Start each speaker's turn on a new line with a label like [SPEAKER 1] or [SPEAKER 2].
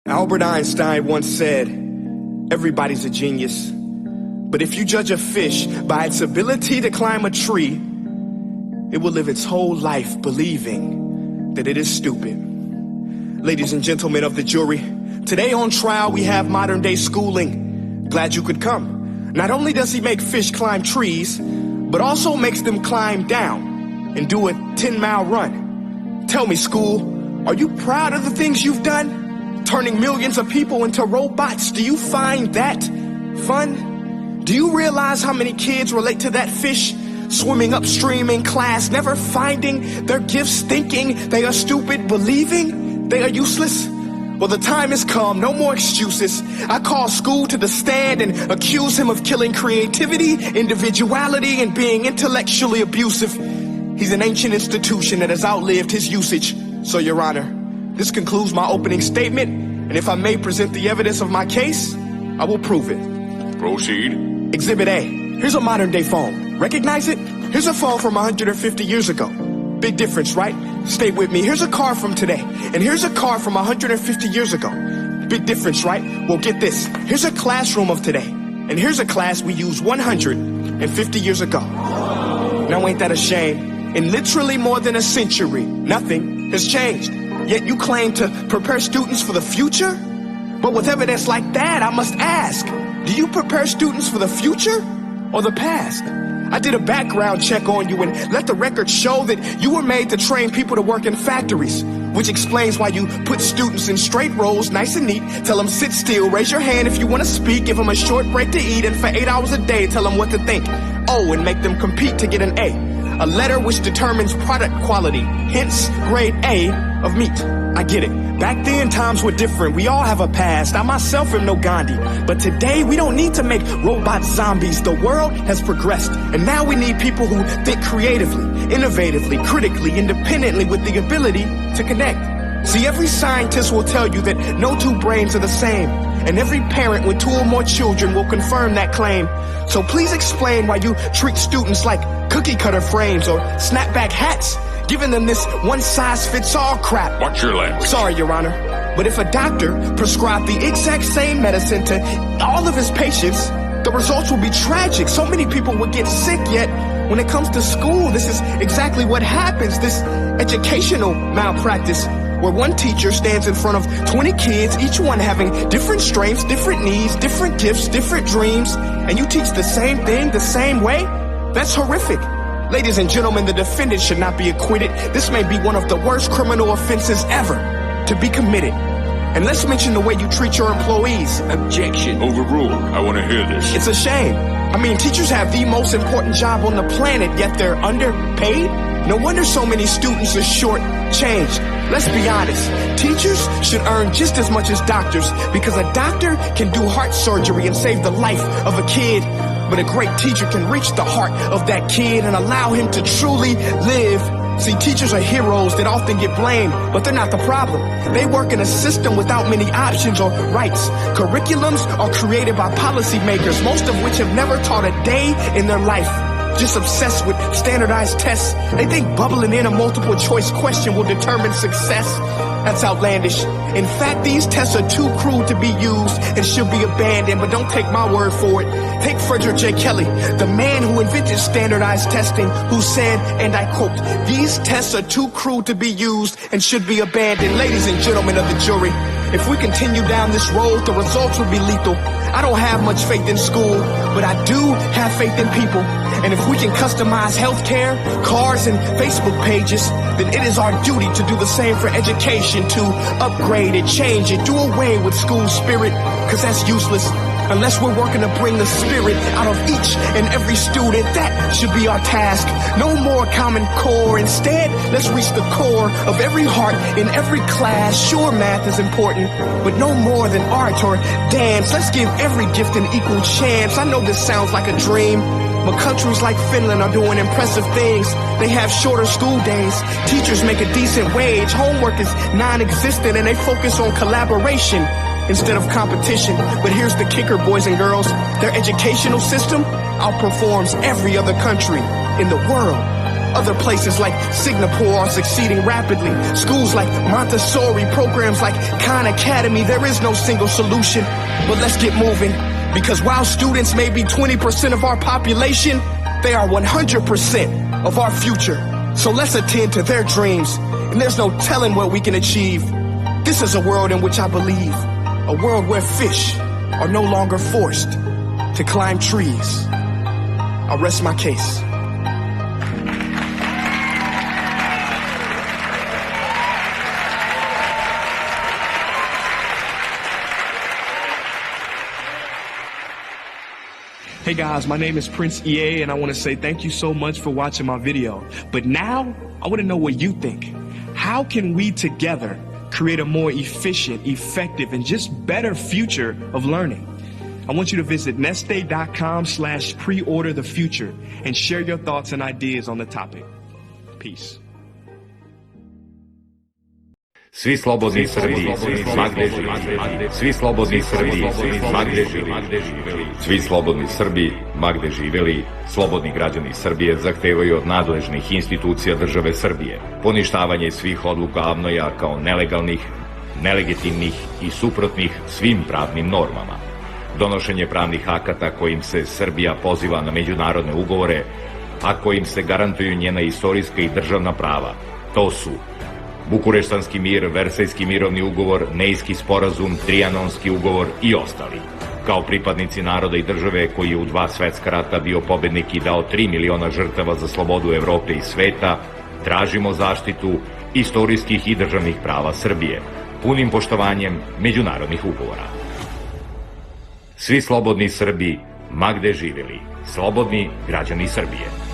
[SPEAKER 1] Albert Einstein once said, everybody's a genius, but if you judge a fish by its ability to climb a tree, it will live its whole life believing that it is stupid. Ladies and gentlemen of the jury, today on trial we have modern day schooling. Glad you could come. Not only does he make fish climb trees, but also makes them climb down and do a 10-mile run. Tell me, school, are you proud of the things you've done? Turning millions of people into robots, do you find that fun? Do you realize how many kids relate to that fish swimming upstream in class, never finding their gifts, thinking they are stupid, believing they are useless? Well, the time has come, no more excuses. I call school to the stand and accuse him of killing creativity, individuality, and being intellectually abusive. He's an ancient institution that has outlived his usage. So, Your Honor, this concludes my opening statement, and if I may present the evidence of my case, I will prove it.
[SPEAKER 2] Proceed.
[SPEAKER 1] Exhibit A. Here's a modern-day phone. Recognize it? Here's a phone from 150 years ago. Big difference, right? Stay with me. Here's a car from today, and here's a car from 150 years ago. Big difference, right? Well, get this. Here's a classroom of today, and here's a class we used 150 years ago. Now, ain't that a shame? In literally more than a century, nothing has changed. Yet you claim to prepare students for the future? But with evidence like that, I must ask, do you prepare students for the future or the past? I did a background check on you and let the record show that you were made to train people to work in factories, which explains why you put students in straight rows, nice and neat, tell them sit still, raise your hand if you want to speak, give them a short break to eat, and for 8 hours a day, tell them what to think. Oh, and make them compete to get an A letter which determines product quality, hence grade A of meat. I get it. Back then, times were different. We all have a past. I myself am no Gandhi. But today, we don't need to make robots zombies. The world has progressed. And now we need people who think creatively, innovatively, critically, independently, with the ability to connect. See, every scientist will tell you that no two brains are the same. And every parent with 2 or more children will confirm that claim. So please explain why you treat students like cookie cutter frames or snapback hats, giving them this one-size-fits-all crap.
[SPEAKER 2] Watch your language.
[SPEAKER 1] Sorry, Your Honor, but if a doctor prescribed the exact same medicine to all of his patients, the results will be tragic. So many people would get sick, yet when it comes to school, this is exactly what happens, this educational malpractice, where one teacher stands in front of 20 kids, each one having different strengths, different needs, different gifts, different dreams, and you teach the same thing the same way? That's horrific. Ladies and gentlemen, the defendant should not be acquitted. This may be one of the worst criminal offenses ever to be committed. And let's mention the way you treat your employees.
[SPEAKER 2] Objection. Overruled. I want to hear this.
[SPEAKER 1] It's a shame. I mean, teachers have the most important job on the planet, yet they're underpaid? No wonder so many students are short-changed. Let's be honest. Teachers should earn just as much as doctors, because a doctor can do heart surgery and save the life of a kid. But a great teacher can reach the heart of that kid and allow him to truly live. See, teachers are heroes that often get blamed, but they're not the problem. They work in a system without many options or rights. Curriculums are created by policymakers, most of which have never taught a day in their life. Just obsessed with standardized tests. They think bubbling in a multiple choice question will determine success. That's outlandish. In fact, these tests are too crude to be used and should be abandoned, but don't take my word for it. Take Frederick J. Kelly, the man who invented standardized testing, who said, and I quote, "These tests are too crude to be used and should be abandoned." Ladies and gentlemen of the jury, if we continue down this road, the results will be lethal. I don't have much faith in school, but I do have faith in people. And if we can customize healthcare, cars, and Facebook pages, then it is our duty to do the same for education, to upgrade it, change it, do away with school spirit, because that's useless. Unless we're working to bring the spirit out of each and every student, that should be our task. No more Common Core. Instead, let's reach the core of every heart in every class. Sure, math is important, but no more than art or dance. Let's give every gift an equal chance. I know this sounds like a dream, but countries like Finland are doing impressive things. They have shorter school days. Teachers make a decent wage. Homework is non-existent, and they focus on collaboration instead of competition. But here's the kicker, boys and girls. Their educational system outperforms every other country in the world. Other places like Singapore are succeeding rapidly. Schools like Montessori, programs like Khan Academy, there is no single solution. But let's get moving, because while students may be 20% of our population, they are 100% of our future. So let's attend to their dreams, and there's no telling what we can achieve. This is a world in which I believe, a world where fish are no longer forced to climb trees. I'll rest my case. Hey guys, my name is Prince EA, and I want to say thank you so much for watching my video. But now, I want to know what you think. How can we together create a more efficient, effective, and just better future of learning? I want you to visit nestday.com/preorder the future and share your thoughts and ideas on the topic. Peace.
[SPEAKER 3] Svi slobodni Srbi, ma gde živeli. Svi slobodni Srbi, ma gde živeli. Svi slobodni Srbi, ma gde živeli, slobodni građani Srbije zahtevaju od nadležnih institucija države Srbije poništavanje svih odluka AVNOJ-a kao nelegalnih, nelegitimnih i suprotnih svim pravnim normama. Donošenje pravnih akata kojim se Srbija poziva na međunarodne ugovore, a kojim se garantuju njena istorijska i državna prava. To su Bukureštanski mir, Versajski mirovni ugovor, Nejski sporazum, Trijanonski ugovor i ostali. Kao pripadnici naroda i države koji je u 2 svetska rata bio pobednik i dao 3 miliona žrtava za slobodu Evrope i sveta, tražimo zaštitu istorijskih i državnih prava Srbije, punim poštovanjem međunarodnih ugovora. Svi slobodni Srbi, ma gde živeli, slobodni građani Srbije.